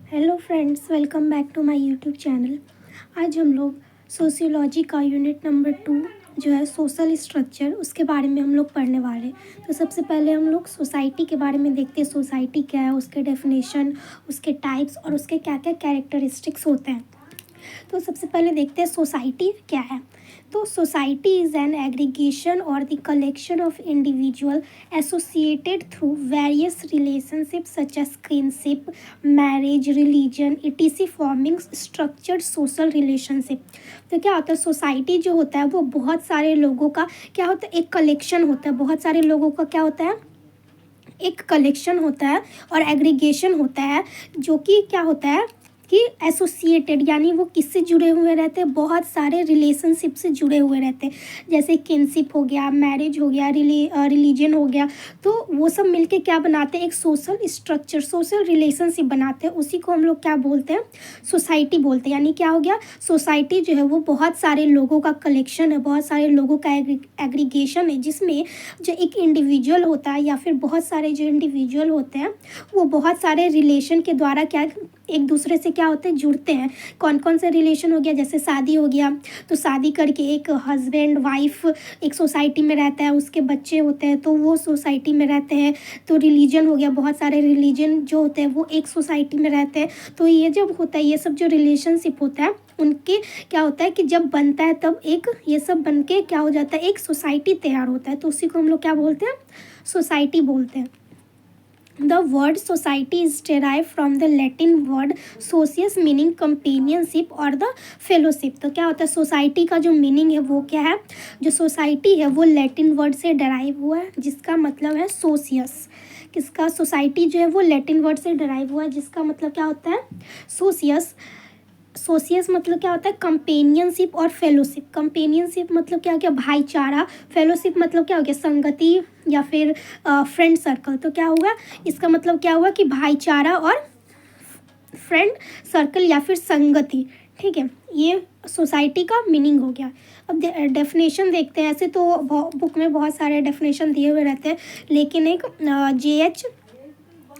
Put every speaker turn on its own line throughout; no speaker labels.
Hello friends, welcome back to my YouTube channel. आज हम लोग सोशियोलॉजी का यूनिट नंबर 2 जो है सोशल स्ट्रक्चर, उसके बारे में हम लोग पढ़ने वाले हैं। तो सबसे पहले हम लोग सोसाइटी के बारे में देखते हैं। सोसाइटी क्या है, उसके डेफिनेशन, उसके टाइप्स और उसके क्या क्या कैरेक्टरिस्टिक्स होते हैं। तो सबसे पहले देखते हैं सोसाइटी क्या है। तो सोसाइटी इज़ एन एग्रीगेशन और the collection of individual associated through various relationship such as kinship, marriage, religion etc forming structured social relationship. तो क्या होता है, सोसाइटी जो होता है वो बहुत सारे लोगों का क्या होता है, एक कलेक्शन होता है। बहुत सारे लोगों का क्या होता है, एक कलेक्शन होता है और एग्रीगेशन होता है, जो कि क्या होता है कि एसोसिएटेड, यानी वो किससे जुड़े हुए रहते हैं, बहुत सारे रिलेशनशिप से जुड़े हुए रहते हैं। जैसे किनशिप हो गया, मैरिज हो गया, रिलीजन हो गया। तो वो सब मिलके क्या बनाते हैं, एक सोशल स्ट्रक्चर, सोशल रिलेशनशिप बनाते हैं। उसी को हम लोग क्या बोलते हैं, सोसाइटी बोलते हैं। यानी क्या हो गया, सोसाइटी जो है वो बहुत सारे लोगों का कलेक्शन है, बहुत सारे लोगों का एग्रीगेशन है, जिसमें जो एक इंडिविजुअल होता है या फिर बहुत सारे जो इंडिविजुअल होते हैं वो बहुत सारे रिलेशन के द्वारा क्या एक दूसरे से क्या होते हैं, जुड़ते हैं। कौन कौन से रिलेशन हो गया, जैसे शादी हो गया, तो शादी करके एक हस्बैंड वाइफ एक सोसाइटी में रहता है, उसके बच्चे होते हैं तो वो सोसाइटी में रहते हैं। तो रिलीजन हो गया, बहुत सारे रिलीजन जो होते हैं वो एक सोसाइटी में रहते हैं। तो ये जब होता है, ये सब जो रिलेशनशिप होता है उनके क्या होता है कि जब बनता है तब एक ये सब बन के क्या हो जाता है, एक सोसाइटी तैयार होता है। तो उसी को हम लोग क्या बोलते हैं, सोसाइटी बोलते हैं। The word society is derived from the Latin word socius meaning companionship और the fellowship। तो क्या होता है, सोसाइटी का जो मीनिंग है वो क्या है, जो सोसाइटी है वो लैटिन वर्ड से डराइव हुआ है, जिसका मतलब है सोशियस। किसका, सोसाइटी जो है वो लैटिन वर्ड से डराइव हुआ है, जिसका मतलब क्या होता है, सोशियस। सोशियस मतलब क्या होता है, कंपेनियनशिप और फेलोशिप। कंपेनियनशिप मतलब क्या हो गया, भाईचारा। फेलोशिप मतलब क्या हो गया, संगति या फिर फ्रेंड सर्कल। तो क्या होगा, इसका मतलब क्या हुआ कि भाईचारा और फ्रेंड सर्कल या फिर संगति। ठीक है, ये सोसाइटी का मीनिंग हो गया। अब डेफिनेशन देखते हैं। ऐसे तो बुक में बहुत सारे डेफिनेशन दिए हुए रहते हैं, लेकिन एक JH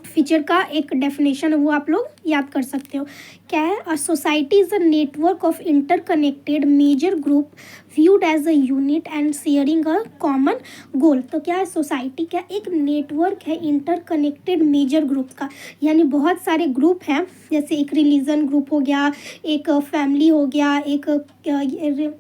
फीचर का एक डेफिनेशन है वो आप लोग याद कर सकते हो। क्या है, a society is a network of interconnected major group viewed as a unit and sharing a common goal. तो क्या है, सोसाइटी क्या एक नेटवर्क है इंटरकनेक्टेड मेजर ग्रुप का, यानी बहुत सारे ग्रुप हैं। जैसे एक रिलीजन ग्रुप हो गया, एक फैमिली हो गया, एक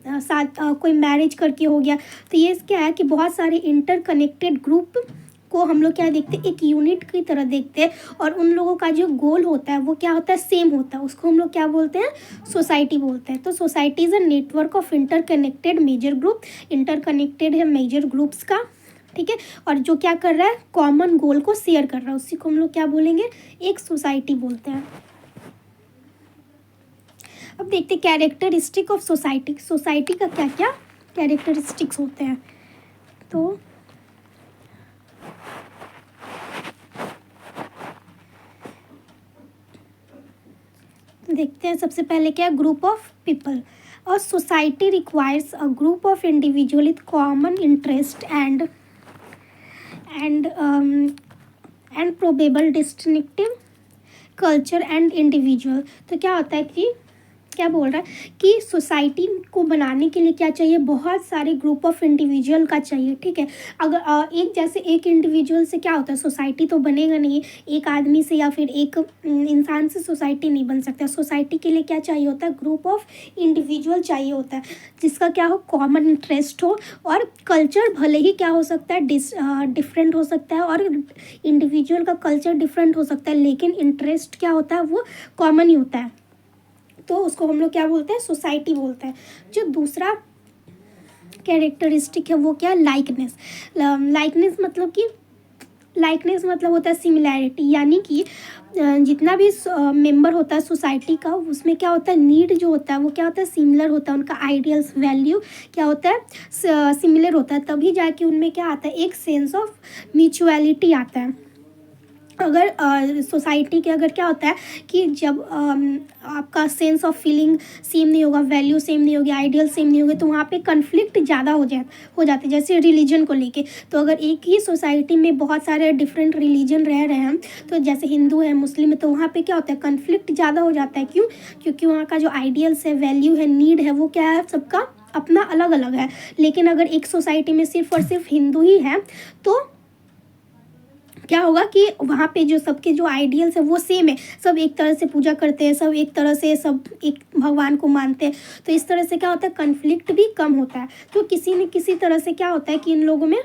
साथ कोई मैरिज करके हो गया। तो ये क्या है कि बहुत सारे इंटरकनेक्टेड ग्रुप को हम लोग क्या देखते हैं, एक यूनिट की तरह देखते हैं। और उन लोगों का जो गोल होता है वो क्या होता है, सेम होता है। उसको हम लोग क्या बोलते हैं, सोसाइटी बोलते हैं। तो society is a network of interconnected major group. Interconnected है मेजर ग्रुप्स का, ठीक है, और जो क्या कर रहा है, कॉमन गोल को शेयर कर रहा है, उसी को हम लोग क्या बोलेंगे, एक सोसाइटी बोलते हैं। अब देखते हैं कैरेक्टरिस्टिक ऑफ सोसाइटी। सोसाइटी का क्या क्या कैरेक्टरिस्टिक्स होते हैं। तो देखते हैं। सबसे पहले क्या, ग्रुप ऑफ पीपल। और society requires a group of individual with common interest and probable distinctive culture and individual. तो क्या होता है कि क्या बोल रहा है कि सोसाइटी को बनाने के लिए क्या चाहिए, बहुत सारे ग्रुप ऑफ इंडिविजुअल का चाहिए। ठीक है, अगर एक जैसे एक इंडिविजुअल से क्या होता है, सोसाइटी तो बनेगा नहीं। एक आदमी से या फिर एक इंसान से सोसाइटी नहीं बन सकता। सोसाइटी के लिए क्या चाहिए होता है, ग्रुप ऑफ इंडिविजुअल चाहिए होता है, जिसका क्या हो, कॉमन इंटरेस्ट हो। और कल्चर भले ही क्या हो सकता है, डिफरेंट हो सकता है, और इंडिविजुअल का कल्चर डिफरेंट हो सकता है, लेकिन इंटरेस्ट क्या होता है, वो कॉमन ही होता है। तो उसको हम लोग क्या बोलते हैं, सोसाइटी बोलते हैं। जो दूसरा कैरेक्टरिस्टिक है वो क्या है, लाइकनेस। लाइकनेस मतलब होता है सिमिलैरिटी, यानी कि जितना भी मेंबर होता है सोसाइटी का, उसमें क्या होता है, नीड जो होता है वो क्या होता है, सिमिलर होता है। उनका आइडियल्स वैल्यू क्या होता है, सिमिलर होता है। तभी जाके उनमें क्या आता है, एक सेंस ऑफ म्यूचुअलिटी आता है। अगर सोसाइटी के अगर क्या होता है कि जब आपका सेंस ऑफ फीलिंग सेम नहीं होगा, वैल्यू सेम नहीं होगी, आइडियल सेम नहीं होगी, तो वहाँ पे कन्फ्लिक्ट ज़्यादा हो जाते हैं। जैसे रिलीजन को लेके, तो अगर एक ही सोसाइटी में बहुत सारे डिफरेंट रिलीजन रह रहे हैं, तो जैसे हिंदू है, मुस्लिम है, तो वहाँ पे क्या होता है, कन्फ्लिक्ट ज़्यादा हो जाता है। क्यों? क्योंकि वहाँ का जो आइडियल्स है, वैल्यू है, नीड है, वो क्या है, सबका अपना अलग अलग है। लेकिन अगर एक सोसाइटी में सिर्फ और सिर्फ हिंदू ही है, तो क्या होगा कि वहाँ पे जो सबके जो आइडियल्स है वो सेम है, सब एक तरह से पूजा करते हैं, सब एक तरह से, सब एक भगवान को मानते हैं। तो इस तरह से क्या होता है, कन्फ्लिक्ट भी कम होता है। तो किसी न किसी तरह से क्या होता है कि इन लोगों में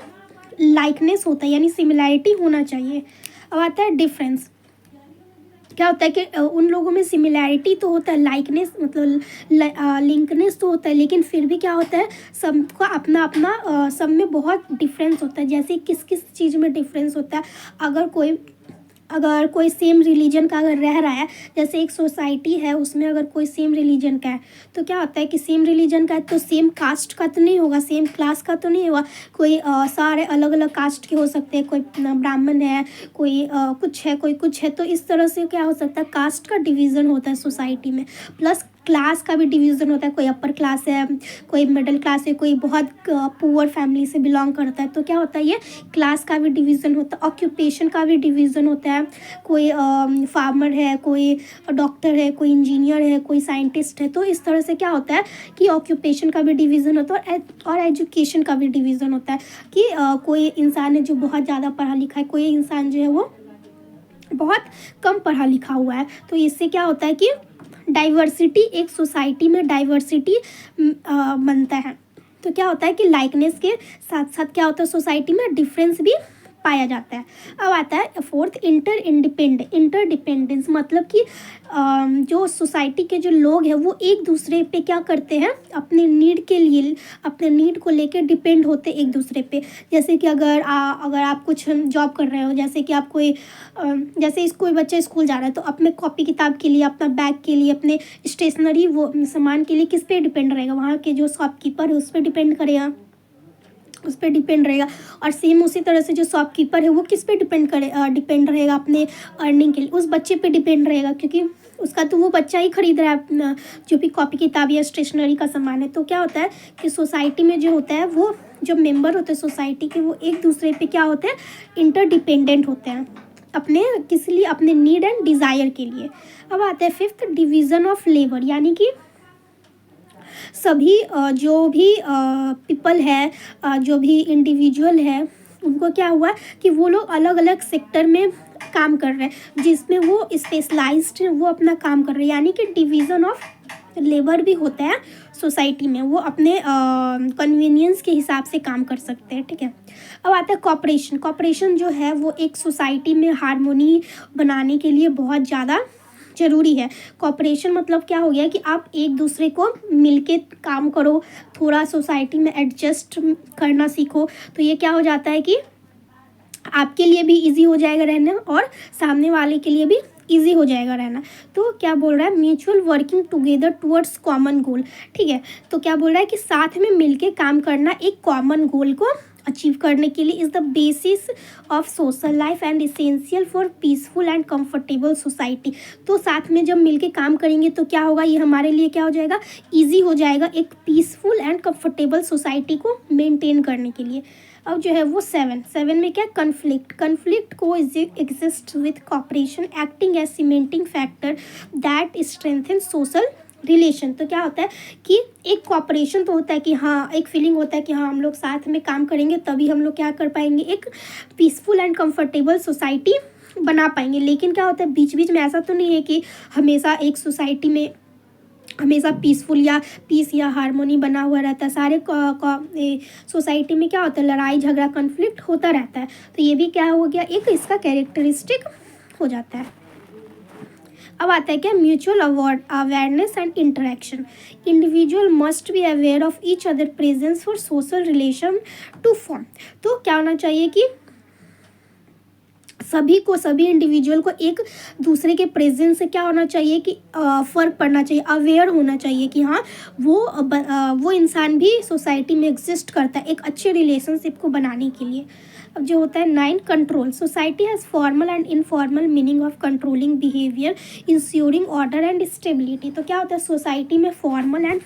लाइकनेस होता है, यानी सिमिलैरिटी होना चाहिए। अब आता है डिफरेंस। क्या होता है कि उन लोगों में सिमिलैरिटी तो होता है, लाइकनेस मतलब लिंकनेस तो होता है, लेकिन फिर भी क्या होता है, सबका अपना अपना सब में बहुत डिफरेंस होता है। जैसे किस किस चीज़ में डिफरेंस होता है, अगर कोई सेम रिलीजन का अगर रह रहा है, जैसे एक सोसाइटी है उसमें अगर कोई सेम रिलीजन का है, तो क्या होता है कि सेम रिलीजन का है तो सेम कास्ट का तो नहीं होगा, सेम क्लास का तो नहीं होगा, कोई सारे अलग अलग कास्ट के हो सकते हैं, कोई ब्राह्मण है, कोई कुछ है, कोई कुछ है। तो इस तरह से क्या हो सकता है, कास्ट का डिवीज़न होता है सोसाइटी में, प्लस क्लास का भी डिवीज़न होता है। कोई अपर क्लास है, कोई मिडिल क्लास है, कोई बहुत पुअर फैमिली से बिलोंग करता है। तो क्या होता है, ये क्लास का भी डिवीज़न होता है। ऑक्यूपेशन का भी डिवीज़न होता है, कोई फार्मर है, कोई डॉक्टर है, कोई इंजीनियर है, कोई साइंटिस्ट है। तो इस तरह से क्या होता है कि ऑक्यूपेशन का भी डिवीज़न होता है और एजुकेशन का भी डिवीज़न होता है कि कोई इंसान है जो बहुत ज़्यादा पढ़ा लिखा है, कोई इंसान जो है वो बहुत कम पढ़ा लिखा हुआ है। तो इससे क्या होता है कि डाइवर्सिटी, एक सोसाइटी में डाइवर्सिटी बनता है। तो क्या होता है कि लाइकनेस के साथ साथ क्या होता है, सोसाइटी में डिफरेंस भी पाया जाता है। अब आता है फोर्थ, इंटरडिपेंडेंस। मतलब कि जो सोसाइटी के जो लोग हैं वो एक दूसरे पे क्या करते हैं, अपने नीड के लिए, अपने नीड को लेके डिपेंड होते एक दूसरे पे। जैसे कि अगर आप कुछ जॉब कर रहे हो, जैसे कि आप कोई जैसे कोई बच्चा स्कूल जा रहा है, तो अपने कॉपी किताब के लिए, अपना बैग के लिए, अपने स्टेशनरी वो सामान के लिए किस पे डिपेंड रहेगा, वहाँ के जो शॉपकीपर है उस पर डिपेंड करेगा, उस पर डिपेंड रहेगा। और सेम उसी तरह से जो शॉपकीपर है वो किस पे डिपेंड रहेगा, अपने अर्निंग के लिए उस बच्चे पे डिपेंड रहेगा, क्योंकि उसका तो वो बच्चा ही खरीद रहा है अपना जो भी कॉपी किताब या स्टेशनरी का सामान है। तो क्या होता है कि सोसाइटी में जो होता है, वो जो मेंबर होते हैं सोसाइटी के, वो एक दूसरे पे क्या होते हैं, इंटरडिपेंडेंट होते हैं, अपने किस लिए, अपने नीड एंड डिज़ायर के लिए। अब आता है फिफ्थ, डिवीज़न ऑफ लेबर। यानी कि सभी जो भी पीपल है, जो भी इंडिविजुअल है, उनको क्या हुआ कि वो लोग अलग अलग सेक्टर में काम कर रहे हैं, जिसमें वो स्पेशलाइज्ड वो अपना काम कर रहे हैं। यानी कि डिवीज़न ऑफ लेबर भी होता है सोसाइटी में, वो अपने कन्वीनियंस के हिसाब से काम कर सकते हैं। ठीक है। अब आता है कॉपरेशन। कॉपरेशन जो है वो एक सोसाइटी में हार्मोनी बनाने के लिए बहुत ज़्यादा ज़रूरी है। कॉपरेशन मतलब क्या हो गया कि आप एक दूसरे को मिलके काम करो, थोड़ा सोसाइटी में एडजस्ट करना सीखो। तो ये क्या हो जाता है कि आपके लिए भी इजी हो जाएगा रहना और सामने वाले के लिए भी इजी हो जाएगा रहना। तो क्या बोल रहा है, mutual working together towards common goal. ठीक है। तो क्या बोल रहा है कि साथ में मिलके काम करना एक कॉमन गोल को अचीव करने के लिए is the basis of social life and essential for peaceful and comfortable society. तो साथ में जब मिलके काम करेंगे तो क्या होगा, ये हमारे लिए क्या हो जाएगा, इजी हो जाएगा एक पीसफुल एंड कंफर्टेबल सोसाइटी को मेंटेन करने के लिए। अब जो है वो सेवन में क्या, conflict coexist with cooperation acting as cementing factor that strengthen social relation. तो क्या होता है कि एक कॉपरेशन तो होता है कि हाँ, एक फीलिंग होता है कि हाँ हम लोग साथ में काम करेंगे तभी हम लोग क्या कर पाएंगे, एक पीसफुल एंड कंफर्टेबल सोसाइटी बना पाएंगे। लेकिन क्या होता है, बीच बीच में ऐसा तो नहीं है कि हमेशा एक सोसाइटी में हमेशा पीस या हारमोनी बना हुआ रहता है। सारे सोसाइटी में क्या होता है, लड़ाई झगड़ा कन्फ्लिक्ट होता रहता है। तो ये भी क्या हो गया, एक इसका कैरेक्टरिस्टिक हो जाता है। अब आता है क्या, mutual awareness and interaction. Individual must be aware of each other presence for social relation to form. तो क्या होना चाहिए कि सभी इंडिविजुअल को एक दूसरे के प्रेजेंस से क्या होना चाहिए कि फ़र्क पड़ना चाहिए, अवेयर होना चाहिए कि हाँ वो इंसान भी सोसाइटी में एग्जिस्ट करता है एक अच्छे रिलेशनशिप को बनाने के लिए। अब जो होता है 9 control, society has formal and informal meaning of controlling behaviour ensuring order and stability. तो क्या होता है सोसाइटी में formal and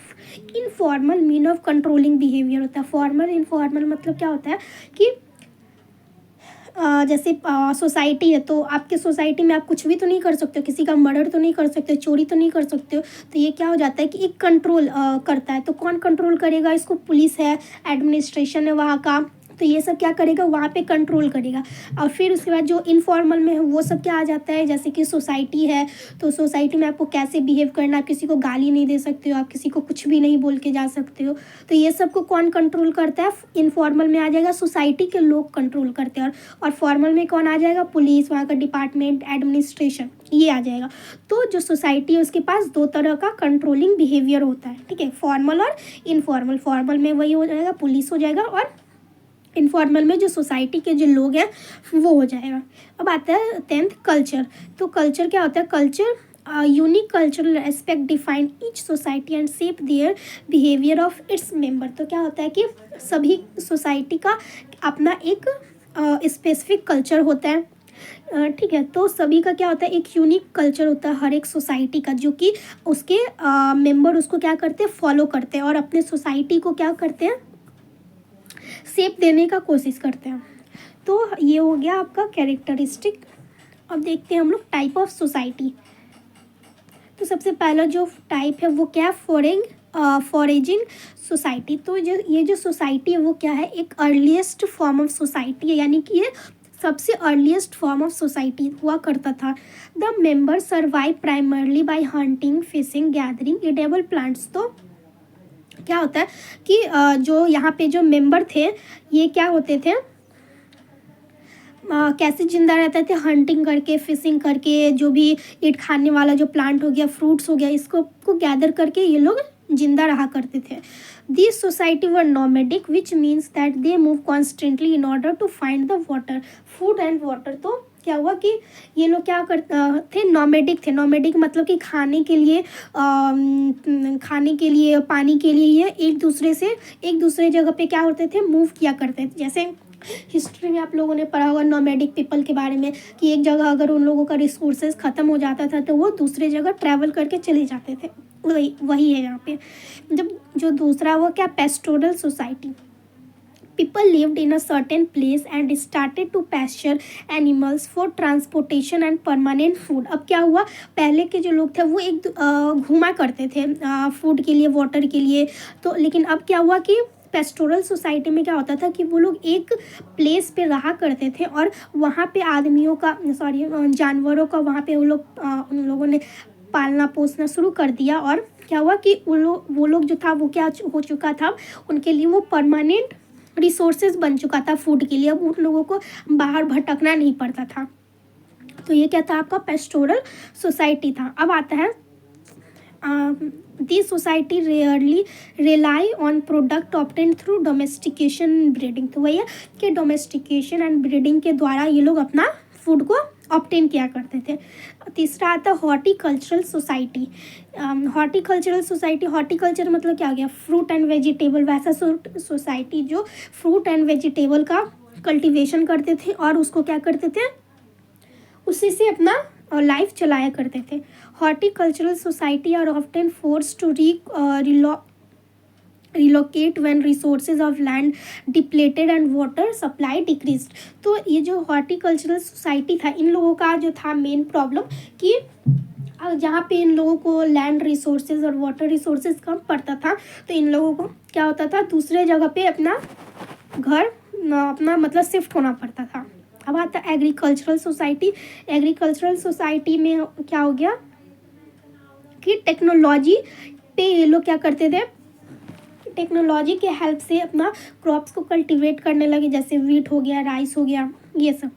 informal mean of controlling behaviour होता है। फॉर्मल इनफॉर्मल मतलब क्या होता है कि जैसे सोसाइटी है तो आपके सोसाइटी में आप कुछ भी तो नहीं कर सकते हो, किसी का मर्डर तो नहीं कर सकते हो, चोरी तो नहीं कर सकते हो। तो ये क्या हो जाता है कि एक कंट्रोल करता है। तो कौन कंट्रोल करेगा इसको? पुलिस है, एडमिनिस्ट्रेशन है वहाँ का, तो ये सब क्या करेगा? वहाँ पे कंट्रोल करेगा। और फिर उसके बाद जो इनफॉर्मल में है वो सब क्या आ जाता है, जैसे कि सोसाइटी है तो सोसाइटी में आपको कैसे बिहेव करना है, आप किसी को गाली नहीं दे सकते हो, आप किसी को कुछ भी नहीं बोल के जा सकते हो। तो ये सब को कौन कंट्रोल करता है? इनफॉर्मल में आ जाएगा सोसाइटी के लोग कंट्रोल करते हैं। और फॉर्मल में कौन आ जाएगा? पुलिस, वहाँ का डिपार्टमेंट, एडमिनिस्ट्रेशन, ये आ जाएगा। तो जो सोसाइटी है उसके पास 2 तरह का कंट्रोलिंग बिहेवियर होता है, ठीक है, फॉर्मल और इनफॉर्मल। फॉर्मल में वही हो जाएगा, पुलिस हो जाएगा, और इनफॉर्मल में जो सोसाइटी के जो लोग हैं वो हो जाएगा। अब आता है 10th कल्चर। तो कल्चर क्या होता है? Culture unique cultural aspect define each society and shape their behaviour of its member. तो क्या होता है कि सभी सोसाइटी का अपना एक स्पेसिफिक कल्चर होता है, ठीक है। तो सभी का क्या होता है? एक यूनिक कल्चर होता है हर एक सोसाइटी का, जो कि उसके मेंबर उसको क्या करते हैं? फॉलो करते हैं और अपने सोसाइटी को क्या करते हैं? शेप देने का कोशिश करते हैं। तो ये हो गया आपका कैरेक्टरिस्टिक। अब देखते हैं हम लोग टाइप ऑफ सोसाइटी। तो सबसे पहला जो टाइप है वो क्या है? Foraging society. तो ये जो सोसाइटी है वो क्या है? एक अर्लीस्ट फॉर्म ऑफ सोसाइटी है, यानी कि ये सबसे अर्लीस्ट फॉर्म ऑफ सोसाइटी हुआ करता था। The member survive primarily bye hunting, fishing, gathering edible plants. तो क्या होता है कि जो यहाँ पे जो मेंबर थे ये क्या होते थे? कैसे जिंदा रहते थे? हंटिंग करके, फिशिंग करके, जो भी ईट खाने वाला जो प्लांट हो गया, फ्रूट्स हो गया, इसको गैदर करके ये लोग जिंदा रहा करते थे। This society were nomadic which means that they move constantly in order to find the water, food and water. तो क्या हुआ कि ये लोग क्या करते थे? नोमैडिक थे। नोमैडिक मतलब कि खाने के लिए, पानी के लिए ये एक दूसरे जगह पे क्या होते थे? मूव किया करते थे। जैसे हिस्ट्री में आप लोगों ने पढ़ा होगा नोमैडिक पीपल के बारे में कि एक जगह अगर उन लोगों का रिसोर्सेज ख़त्म हो जाता था तो वो दूसरे जगह ट्रैवल करके चले जाते थे। वही है यहाँ पे। जब जो दूसरा वो क्या? Pastoral society. People lived in a certain place and started to pasture animals for transportation and permanent food। अब क्या हुआ? पहले के जो लोग थे वो घूमा करते थे फूड के लिए, वाटर के लिए। तो लेकिन अब क्या हुआ कि पेस्टोरल सोसाइटी में क्या होता था कि वो लोग एक प्लेस पे रहा करते थे और वहाँ पे जानवरों का वहाँ पे उन लोगों ने पालना पोसना शुरू कर दिया। और क्या हुआ कि वो लोग जो था वो क्या हो चुका था? उनके लिए वो परमानेंट रिसोर्सेज बन चुका था फूड के लिए। अब उन लोगों को बाहर भटकना नहीं पड़ता था। तो ये क्या था? आपका पेस्टोरल सोसाइटी था। अब आता है this society rarely rely on product obtain through domestication breeding. तो वही है कि डोमेस्टिकेशन एंड ब्रीडिंग के द्वारा ये लोग अपना फूड को ऑब्टेन किया करते थे। तीसरा आता है horticultural society. Horticultural society, horticulture मतलब क्या हो गया? Fruit and vegetable. वैसा सोसाइटी जो फ्रूट एंड वेजिटेबल का कल्टीवेशन करते थे और उसको क्या करते थे? उसी से अपना लाइफ चलाया करते थे। Horticultural society are often force to relocate when resources of land depleted and water supply decreased। तो ये जो हॉर्टिकल्चरल सोसाइटी था इन लोगों का जो था मेन प्रॉब्लम कि जहाँ पे इन लोगों को लैंड रिसोर्सेज और वाटर रिसोर्सेज कम पड़ता था तो इन लोगों को क्या होता था? दूसरे जगह पे अपना घर अपना मतलब शिफ्ट होना पड़ता था। अब आता है एग्रीकल्चरल सोसाइटी। एग्रीकल्चरल सोसाइटी में क्या हो गया कि टेक्नोलॉजी पे ये लोग क्या करते थे? टेक्नोलॉजी के हेल्प से अपना क्रॉप्स को कल्टीवेट करने लगे, जैसे वीट हो गया, राइस हो गया, ये सब।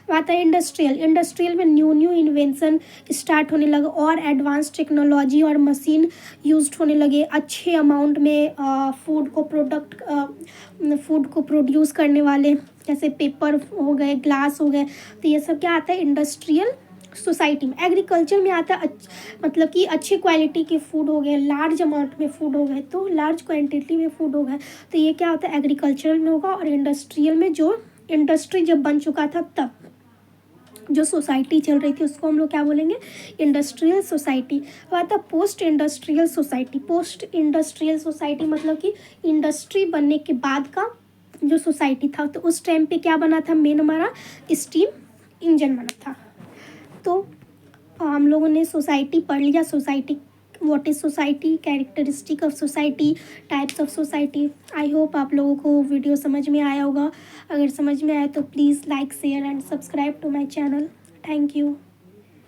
बात है इंडस्ट्रियल में न्यू इन्वेंशन स्टार्ट होने लगा और एडवांस टेक्नोलॉजी और मशीन यूज्ड होने लगे। अच्छे अमाउंट में फूड को प्रोड्यूस करने वाले जैसे पेपर हो गए, ग्लास हो गए, तो ये सब क्या आता है इंडस्ट्रियल सोसाइटी में। एग्रीकल्चर में आता है मतलब कि अच्छी क्वालिटी के फूड हो गए, लार्ज अमाउंट में फूड हो गए, तो लार्ज क्वांटिटी में फूड हो गए, तो ये क्या होता है एग्रीकल्चरल में होगा। और इंडस्ट्रियल में जो इंडस्ट्री जब बन चुका था तब जो सोसाइटी चल रही थी उसको हम लोग क्या बोलेंगे, इंडस्ट्रियल सोसाइटी। अब आता है post industrial society. Post industrial society मतलब कि इंडस्ट्री बनने के बाद का जो सोसाइटी था, तो उस टाइम पे क्या बना था, मेन हमारा स्टीम इंजन बना था। तो हम लोगों ने सोसाइटी पढ़ लिया, society what is society, characteristic of society, types of society. I hope आप लोगों को वीडियो समझ में आया होगा। अगर समझ में आया तो please like share and subscribe to my channel. Thank you.